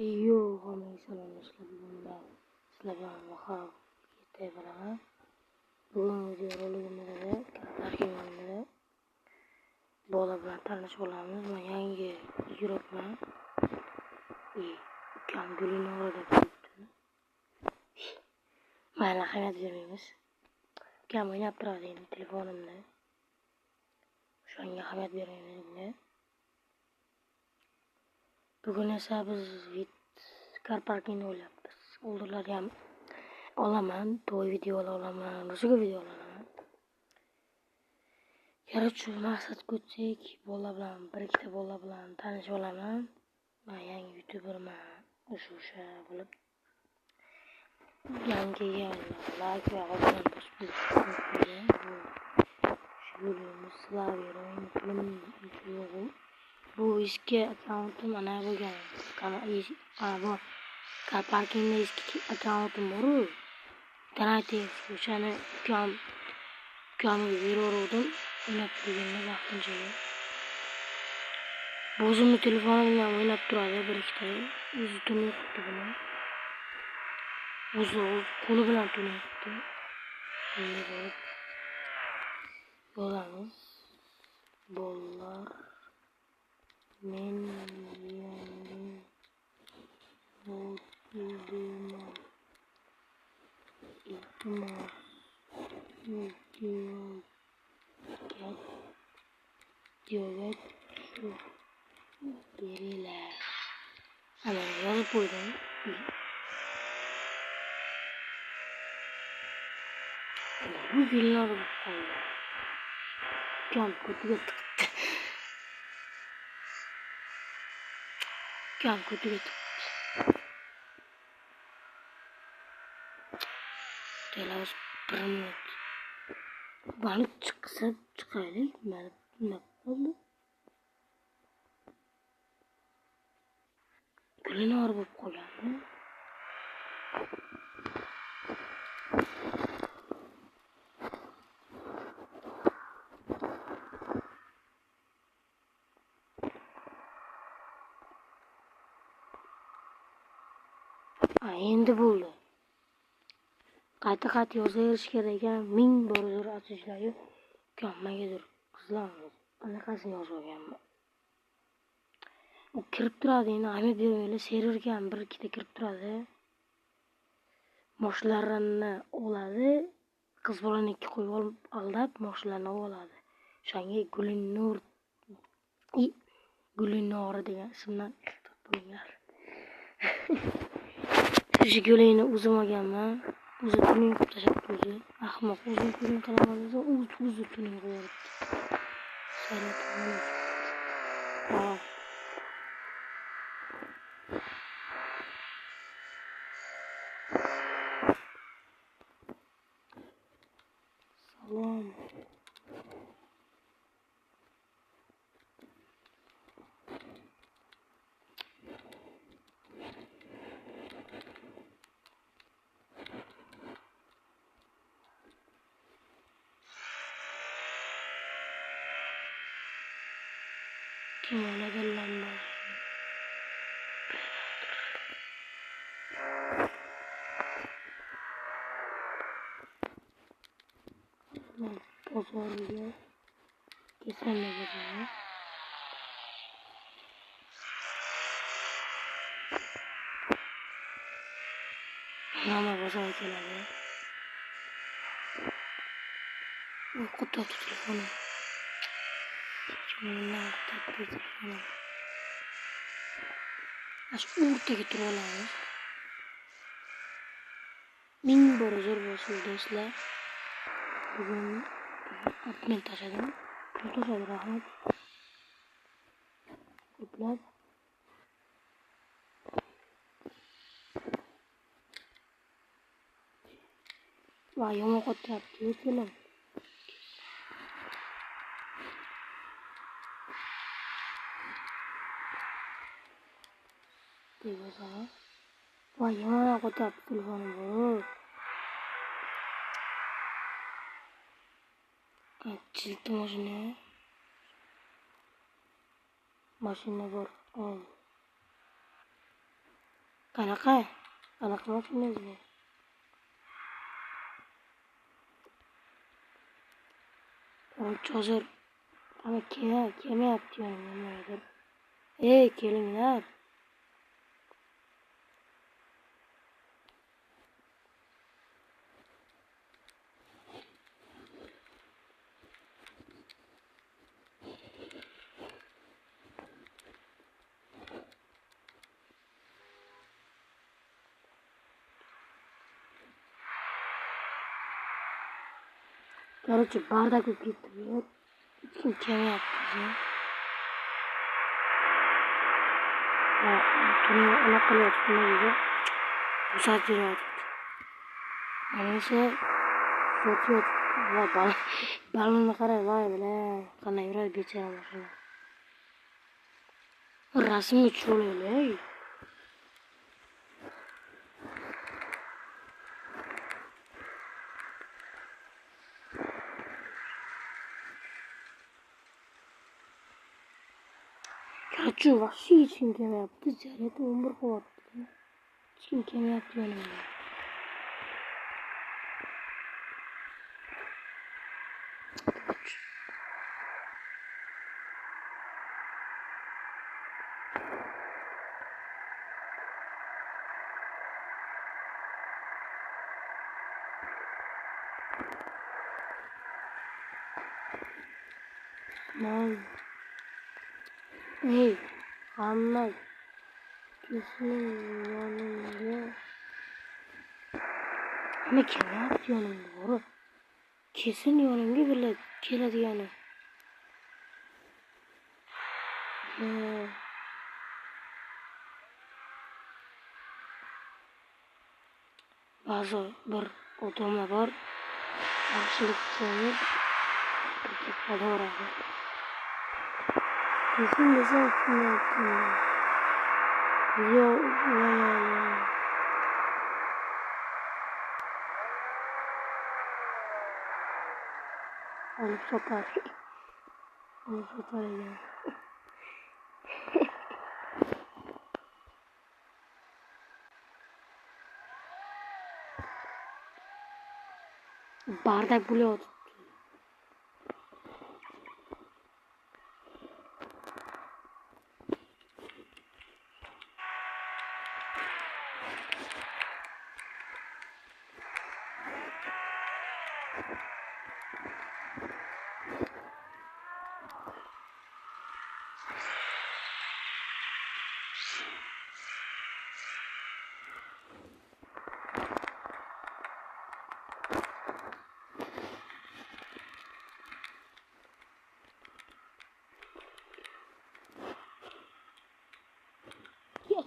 Yo'q, hammaga salomlashlar. Bundan sizlar bilan Vahab yetay bilaman. Bugun video roligimizda parkingimizda bola bilan tanishib olamiz. Men yangi yuribman. Ukam Gulinora deb turibdi. Mayli, ahamiyat bermaymiz. Ukam o'ynab turadi endi telefonimda. Shunga ahamiyat bermaymiz bunga. Bugun esa biz kar parkingni o'ylayapmiz. Oldinlari ham olaman, to'y videolar olaman, boshqa videolar olaman. Короче, maqsad ko'tsak, bola bilan, bir ikkita bola bilan tanishib olaman. Men yangi youtuberman, o'sha bo'lib yangi like va obuna bosib qo'ying. Shug'ulimiz Slaviyroin yo'q. Bu eski akkauntim ana bo'lgan. Bu kar parkingda eski akkauntim bor-ku. Tanaytex o'shani ukamga berib o'ynab turganda vaqtincha. Bu o'zimni telefonim bilan o'ynab turadi bir ikkita. O'zi tunyapti buni. O'zi qo'li bilan tunyapti. Endi bo'lib bo'lamiz. Bolalar men yangi bo'ldim. İltimos videoga beringlar. Ana yozib qo'ydim. Bu filmlar qoldi. Ukam ko'tiga tiqdi. Telos bir minut. Bani chiqsa chiqaylik. Nima qoldi? Gulinor bo'lib qolganmi? Endi bo'ldi. Qayta yozaverish kerak ekan. 1000 bor atishlar-yu. Ukamagadir qizlarimiz. Anaqasini yozib olganman. U kirib turadi, endi ahamiyat bermaylar. Serverga ham bir ikkita kirib turadi. Moshlarini oladi. Qiz bolani ikki qo'yib olib aldab, moshlarini oladi. Shunga Gulinora degan ismdan e'tibor qo'yinglar. Shu gulini o'zim olganman. O'zi tuning qilib tashlab qo'ydi. Ahmoq, o'zim tuning qilaman desa, o'zi tuning qo'yardi. Salom. Kim oladi lamba? Bozorga kesanlar bozorga. Hamma bozorga keladi. O'qitib telefoni. Kimlar telefoni. Ash o'rtaga turib olamiz. 1000 bor zo'r bo'lsin do'stlar. Bugun men tashladim. Rahmat. Ko'plab va yomon qo'tyapti lekin deyapsan. Va yomon qo'tyapti telefonim bu. Chilta mashina bor. Qanaqa mashinangizda? Hozir ana kelmayapti yonimga nimadir. Kelinglar. Короче, bardak o'tib ketdi. Hech kim kelmayapti. Tuni anaqa qilyapti nima bo'shatib yuryapti. Mana esa so'tib va balonni qarang, voy bilan qanday yuradi bechora mashina. Rasmga tushiryapti. Короче, вообще hech kim kelmayapti. Zaryadi 11 qavat. Hech kim kelmayapti yonimga. Hamma kesin yonimga. Hamma kelyapti yonimga, borib. Kesin yonimga birlar keladigani. Ba'zi bir odamlar bor. Yaxshilik qilib ketadi. Kesin desam tushunmayapti. Olib sotar ekan. Bardak bo'lyapti.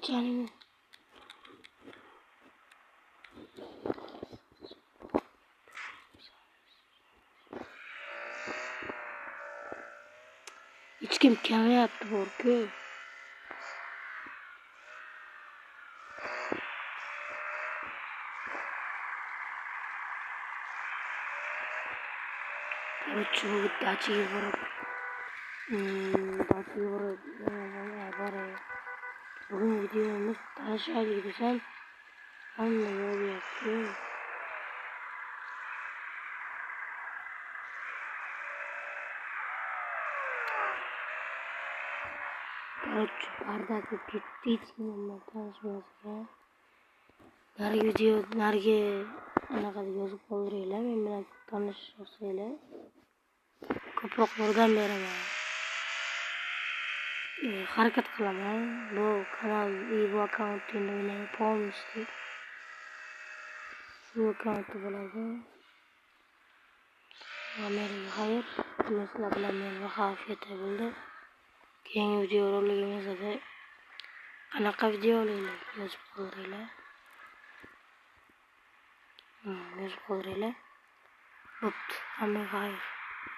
Canım. Hiç kim kelmayapti borku. Короче, dachaga borib. Bugun videomiz tanishaylik desam, hamma yo'lyapti. Короче, bardak o'tib ketdi, hech kim bilan tanishmasga. Narigi anaqa yozib qoldiringlar, men bilan tanishsanglar. Ko'proq yordam beraman. Harakat qilaman. Bu kanal bu akkauntini o'ynay polnosti. Shu akkauntda bo'ladi. Amerika xayr. Sizlar bilan men Vahofiyat bo'ldi. Keyingi video roligimizda qanaqa videolar yozib qoldiringlar. Yozib qoldiringlar. Bo'pti. Hammaga xayr.